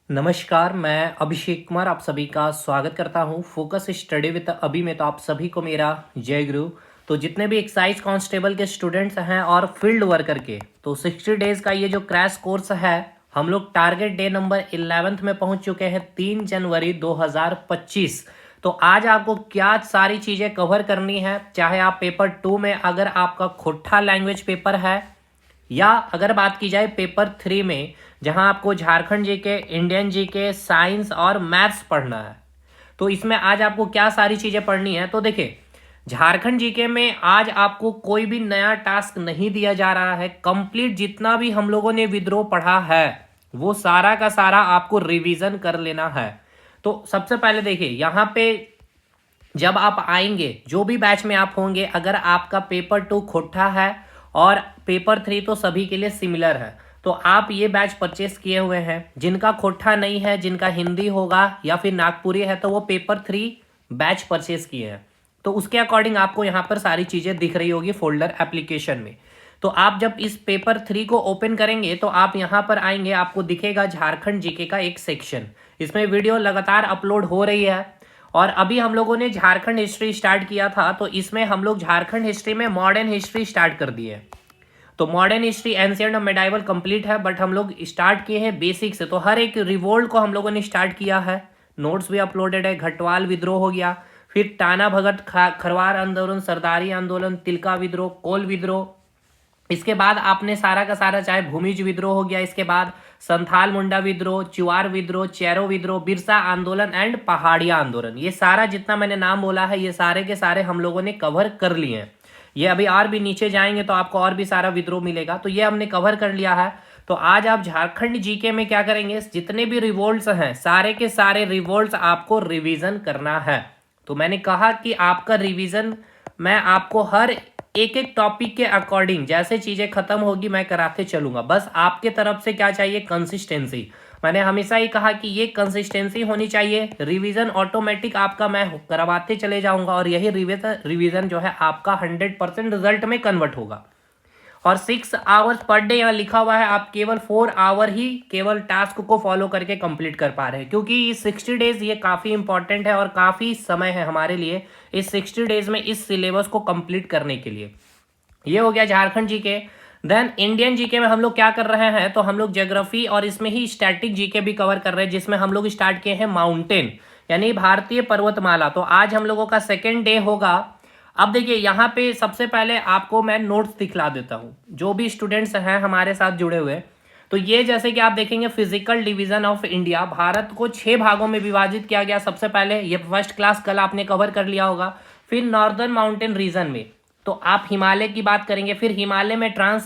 नमस्कार, मैं अभिषेक कुमार आप सभी का स्वागत करता हूं फोकस स्टडी विद अभी में। तो आप सभी को मेरा जय गुरु। तो जितने भी एक्साइज कांस्टेबल के स्टूडेंट्स हैं और फील्ड वर्कर के, तो 60 डेज का ये जो क्रैश कोर्स है, हम लोग टारगेट डे नंबर 11th में पहुंच चुके हैं, 3 जनवरी 2025। तो आज आपको क्या सारी चीज़ें कवर करनी है, चाहे आप पेपर 2 में अगर आपका खोट्ठा लैंग्वेज पेपर है, या अगर बात की जाए पेपर 3 में जहां आपको Jharkhand GK, Indian GK, science और मैथ्स पढ़ना है। तो इसमें आज आपको क्या सारी चीजें पढ़नी है, तो देखिए, झारखंड जीके में आज आपको कोई भी नया टास्क नहीं दिया जा रहा है। कंप्लीट जितना भी हम लोगों ने विद्रोह पढ़ा है वो सारा का सारा आपको रिवीजन कर लेना है। तो सबसे पहले देखिए, यहाँ पे जब आप आएंगे, जो भी बैच में आप होंगे, अगर आपका पेपर 2 खोट्ठा है और पेपर 3 तो सभी के लिए सिमिलर है, तो आप ये बैच परचेस किए हुए हैं। जिनका खोट्ठा नहीं है, जिनका हिंदी होगा या फिर नागपुरी है, तो वो पेपर 3 बैच परचेस किए हैं। तो उसके अकॉर्डिंग आपको यहाँ पर सारी चीज़ें दिख रही होगी फोल्डर एप्लीकेशन में। तो आप जब इस पेपर 3 को ओपन करेंगे तो आप यहाँ पर आएंगे, आपको दिखेगा झारखंड जीके का एक सेक्शन। इसमें वीडियो लगातार अपलोड हो रही है और अभी हम लोगों ने झारखंड हिस्ट्री स्टार्ट किया था, तो इसमें हम लोग झारखंड हिस्ट्री में मॉडर्न हिस्ट्री स्टार्ट कर दिए। तो मॉडर्न हिस्ट्री एंशिएंट और मेडाइवल कंप्लीट है, बट हम लोग स्टार्ट किए हैं बेसिक से। तो हर एक रिवोल्ट को हम लोगों ने स्टार्ट किया है, नोट्स भी अपलोडेड है। घटवाल विद्रोह हो गया, फिर टाना भगत खरवार आंदोलन, सरदारी आंदोलन, तिलका विद्रोह, कोल विद्रोह। इसके बाद आपने सारा का सारा, चाहे भूमिज विद्रोह हो गया, इसके बाद संथाल मुंडा विद्रोह, चुआर विद्रोह, चेरो विद्रोह, बिरसा आंदोलन एंड पहाड़िया आंदोलन, ये सारा जितना मैंने नाम बोला है, ये सारे के सारे हम लोगों ने कवर कर लिए हैं। ये अभी और भी नीचे जाएंगे तो आपको और भी सारा विद्रोह मिलेगा, तो ये हमने कवर कर लिया है। तो आज आप झारखंड जीके में क्या करेंगे, जितने भी रिवोल्ट्स हैं, सारे के सारे रिवोल्ट्स आपको रिवीजन करना है। तो मैंने कहा कि आपका रिवीजन मैं आपको हर एक एक टॉपिक के अकॉर्डिंग जैसे चीजें खत्म होगी मैं कराते चलूंगा। बस आपके तरफ से क्या चाहिए, कंसिस्टेंसी। मैंने हमेशा ही कहा कि ये कंसिस्टेंसी होनी चाहिए। रिवीजन ऑटोमेटिक आपका मैं करवाते चले जाऊंगा और यही रिवीजन जो है आपका 100% रिजल्ट में कन्वर्ट होगा। और 6 आवर्स पर डे यहाँ लिखा हुआ है, आप केवल 4 आवर ही केवल टास्क को फॉलो करके कंप्लीट कर पा रहे हैं, क्योंकि ये 60 डेज ये काफ़ी इंपॉर्टेंट है और काफ़ी समय है हमारे लिए इस 60 डेज में इस सिलेबस को कंप्लीट करने के लिए। ये हो गया झारखंड जीके। देन इंडियन जीके में हम लोग क्या कर रहे हैं, तो हम लोग ज्योग्राफी और इसमें ही स्टैटिक जीके भी कवर कर रहे हैं, जिसमें हम लोग स्टार्ट किए हैं माउंटेन यानी भारतीय पर्वतमाला। तो आज हम लोगों का सेकेंड डे होगा। अब देखिए, यहाँ पे सबसे पहले आपको मैं नोट्स दिखला देता हूँ, जो भी स्टूडेंट्स हैं हमारे साथ जुड़े हुए। तो ये जैसे कि आप देखेंगे, physical division of India, Bharat को 6 भागों में विभाजित किया गया। सबसे पहले ये फर्स्ट क्लास कल आपने कवर कर लिया होगा। फिर नॉर्दर्न माउंटेन रीजन में तो आप हिमालय की बात करेंगे, फिर हिमालय में ट्रांस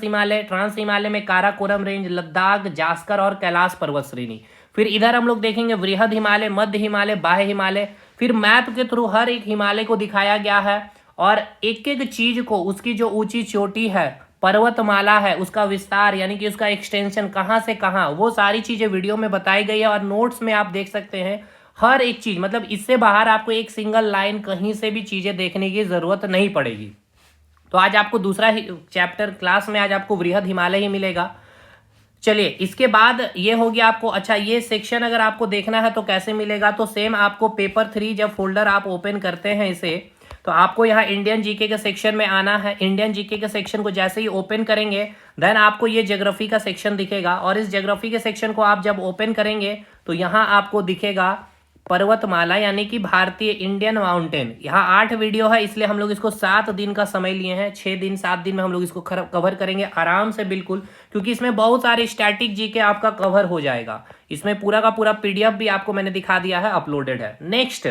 हिमालय में काराकोरम रेंज, लद्दाख, जास्कर और कैलाश पर्वत श्रेणी। फिर इधर हम लोग देखेंगे वृहद हिमालय, मध्य हिमालय, बाह्य हिमालय। फिर मैप के थ्रू हर एक हिमालय को दिखाया गया है और एक एक चीज को, उसकी जो ऊंची चोटी है, पर्वतमाला है, उसका विस्तार यानी कि उसका एक्सटेंशन कहाँ से कहाँ, वो सारी चीजें वीडियो में बताई गई है। और नोट्स में आप देख सकते हैं हर एक चीज, मतलब इससे बाहर आपको एक सिंगल लाइन कहीं से भी चीजें देखने की जरूरत नहीं पड़ेगी। तो आज आपको दूसरा चैप्टर क्लास में आज आपको वृहद हिमालय ही मिलेगा। चलिए, इसके बाद ये हो गया आपको। अच्छा, ये सेक्शन अगर आपको देखना है तो कैसे मिलेगा, तो सेम आपको पेपर 3 जब फोल्डर आप ओपन करते हैं इसे, तो आपको यहाँ इंडियन जीके के सेक्शन में आना है। इंडियन जीके के सेक्शन को जैसे ही ओपन करेंगे, देन आपको ये ज्योग्राफी का सेक्शन दिखेगा और इस ज्योग्राफी के सेक्शन को आप जब ओपन करेंगे तो यहाँ आपको दिखेगा पर्वतमाला यानी कि भारतीय इंडियन माउंटेन। यहाँ 8 वीडियो है, इसलिए हम लोग इसको 7 दिन का समय लिए हैं। 6 दिन 7 दिन में हम लोग इसको कवर करेंगे आराम से, बिल्कुल, क्योंकि इसमें बहुत सारे स्टैटिक जीके आपका कवर हो जाएगा। इसमें पूरा का पूरा पीडीएफ भी आपको मैंने दिखा दिया है, अपलोडेड है। नेक्स्ट,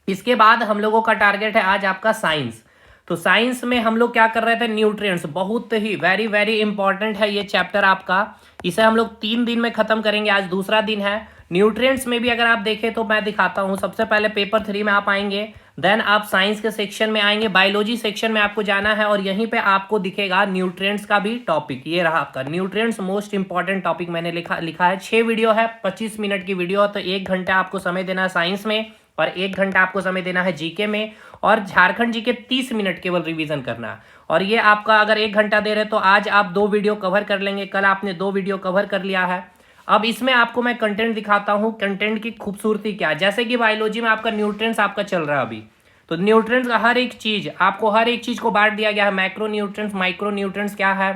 इसके बाद हम लोगों का टारगेट है आज आपका साइंस। तो साइंस में हम लोग क्या कर रहे थे, न्यूट्रिएंट्स, बहुत ही वेरी वेरी इंपॉर्टेंट है ये चैप्टर आपका। इसे हम लोग 3 दिन में खत्म करेंगे, आज दूसरा दिन है। न्यूट्रिएंट्स में भी अगर आप देखें तो मैं दिखाता हूं। सबसे पहले पेपर 3 में आप आएंगे, देन आप साइंस के सेक्शन में आएंगे, बायोलॉजी सेक्शन में आपको जाना है और यहीं पे आपको दिखेगा न्यूट्रिएंट्स का भी टॉपिक। ये रहा आपका न्यूट्रिएंट्स, मोस्ट इंपॉर्टेंट टॉपिक मैंने लिखा है। 6 वीडियो है, 25 मिनट की वीडियो, तो 1 घंटा आपको समय देना है साइंस में और 1 घंटा आपको समय देना है जीके में। और झारखंड जीके 30 मिनट केवल रिवीजन करना है। और ये आपका अगर 1 घंटा दे रहे तो आज आप 2 वीडियो कवर कर लेंगे, कल आपने 2 वीडियो कवर कर लिया है। अब इसमें आपको मैं कंटेंट दिखाता हूँ, कंटेंट की खूबसूरती क्या है। जैसे कि बायोलॉजी में आपका न्यूट्रिएंट्स आपका चल रहा है अभी, तो न्यूट्रिएंट्स का हर एक चीज आपको, हर एक चीज को बांट दिया गया है। मैक्रो न्यूट्रिएंट्स, माइक्रो न्यूट्रिएंट्स क्या है,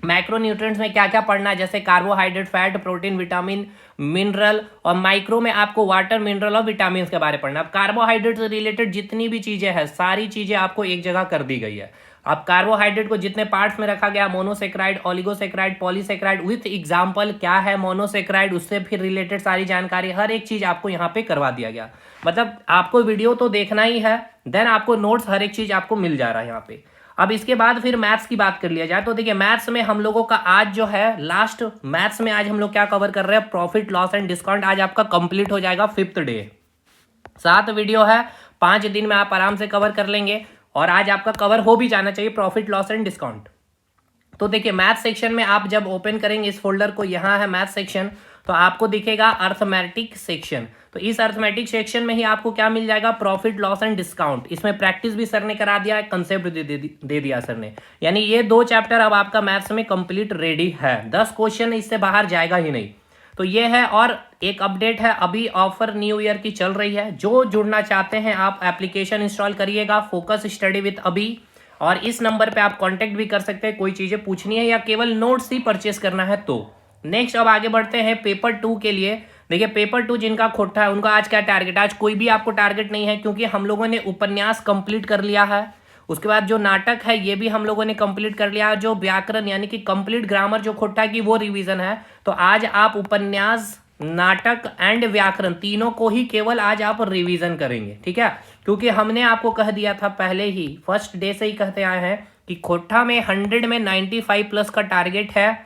मैक्रो न्यूट्रिएंट्स में क्या क्या पढ़ना है, जैसे carbohydrate, fat, protein, vitamin, mineral, और माइक्रो में आपको वाटर, मिनरल और विटामिन के बारे में पढ़ना। अब कार्बोहाइड्रेट से रिलेटेड जितनी भी चीजें हैं, सारी चीजें आपको एक जगह कर दी गई है। अब कार्बोहाइड्रेट को जितने पार्ट्स में रखा गया, monosaccharide, oligosaccharide, polysaccharide, with example क्या है मोनोसेक्राइड, उससे फिर रिलेटेड सारी जानकारी, हर एक चीज आपको यहाँ पे करवा दिया गया। मतलब आपको वीडियो तो देखना ही है, देन आपको नोट्स हर एक चीज आपको मिल जा रहा है यहाँ पे। अब इसके बाद फिर मैथ्स की बात कर लिया जाए, तो देखिए मैथ्स में हम लोगों का आज जो है लास्ट, मैथ्स में आज हम लोग क्या कवर कर रहे हैं, प्रॉफिट, लॉस एंड डिस्काउंट। आज आपका कंप्लीट हो जाएगा 5th डे। 7 वीडियो है, 5 दिन में आप आराम से कवर कर लेंगे, और आज आपका कवर हो भी जाना चाहिए प्रॉफिट, लॉस एंड डिस्काउंट। तो देखिए मैथ सेक्शन में आप जब ओपन करेंगे इस फोल्डर को, यहाँ है मैथ सेक्शन, तो आपको दिखेगा अर्थमेटिक सेक्शन। तो इस अर्थमेटिक सेक्शन में ही आपको क्या मिल जाएगा, प्रॉफिट, लॉस एंड डिस्काउंट। इसमें प्रैक्टिस भी सर ने करा दिया है, कंसेप्ट दे दिया सर ने, यानी ये 2 चैप्टर अब आपका मैथ्स में कंप्लीट रेडी है। 10 क्वेश्चन इससे बाहर जाएगा ही नहीं। तो ये है, और एक अपडेट है, अभी ऑफर न्यू ईयर की चल रही है। जो जुड़ना चाहते हैं आप एप्लीकेशन इंस्टॉल करिएगा, फोकस स्टडी विद अभी, और इस नंबर पे आप कांटेक्ट भी कर सकते हैं, कोई चीजें पूछनी है या केवल नोट्स ही परचेस करना है तो। नेक्स्ट अब आगे बढ़ते हैं पेपर 2 के लिए। देखिए पेपर 2 जिनका खोटा है उनका आज क्या टारगेट है, आज कोई भी आपको टारगेट नहीं है, क्योंकि हम लोगों ने उपन्यास कंप्लीट कर लिया है। उसके बाद जो नाटक है ये भी हम लोगों ने कंप्लीट कर लिया है। जो व्याकरण यानी कि कंप्लीट ग्रामर जो खोटा है की वो रिवीजन है। तो आज आप उपन्यास, नाटक एंड व्याकरण तीनों को ही केवल आज आप रिवीजन करेंगे, ठीक है। क्योंकि हमने आपको कह दिया था पहले ही, फर्स्ट डे से ही कहते आए हैं कि खोटा में 100 में 95 प्लस का टारगेट है,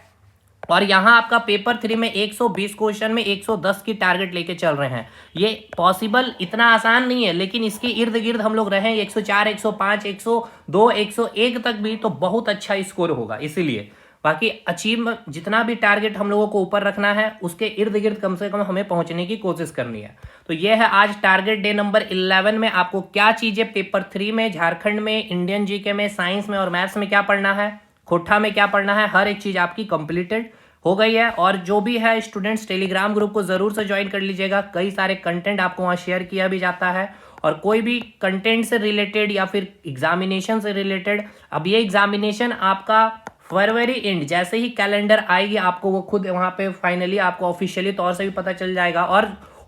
और यहाँ आपका पेपर 3 में 120 क्वेश्चन में 110 की टारगेट लेके चल रहे हैं। ये पॉसिबल इतना आसान नहीं है, लेकिन इसके इर्द गिर्द हम लोग रहे 104, 105, 102, 101 तक भी, तो बहुत अच्छा स्कोर होगा। इसीलिए बाकी अचीव जितना भी टारगेट हम लोगों को ऊपर रखना है, उसके इर्द गिर्द कम से कम हमें पहुंचने की कोशिश करनी है। तो ये है आज टारगेट डे नंबर 11 में आपको क्या चीजें पेपर 3 में, झारखंड में, इंडियन जीके में, साइंस में और मैथ्स में क्या पढ़ना है, खोटा में क्या पढ़ना है, हर एक चीज आपकी कंप्लीटेड हो गई है। और जो भी है स्टूडेंट्स, टेलीग्राम ग्रुप को जरूर से ज्वाइन कर लीजिएगा, कई सारे कंटेंट आपको वहाँ शेयर किया भी जाता है। और कोई भी कंटेंट से रिलेटेड या फिर एग्जामिनेशन से रिलेटेड, अब ये एग्जामिनेशन आपका फरवरी एंड जैसे ही कैलेंडर आएगी आपको वो खुद वहाँ पे फाइनली आपको ऑफिशियली तौर से भी पता चल जाएगा। और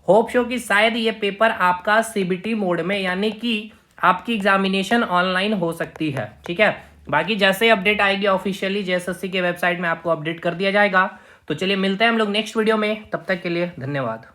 होप शो कि शायद ये पेपर आपका सीबीटी मोड में, यानी कि आपकी एग्जामिनेशन ऑनलाइन हो सकती है, ठीक है। बाकी जैसे अपडेट आएगी ऑफिशियली जेएसएससी के वेबसाइट में आपको अपडेट कर दिया जाएगा। तो चलिए मिलते हैं हम लोग नेक्स्ट वीडियो में, तब तक के लिए धन्यवाद।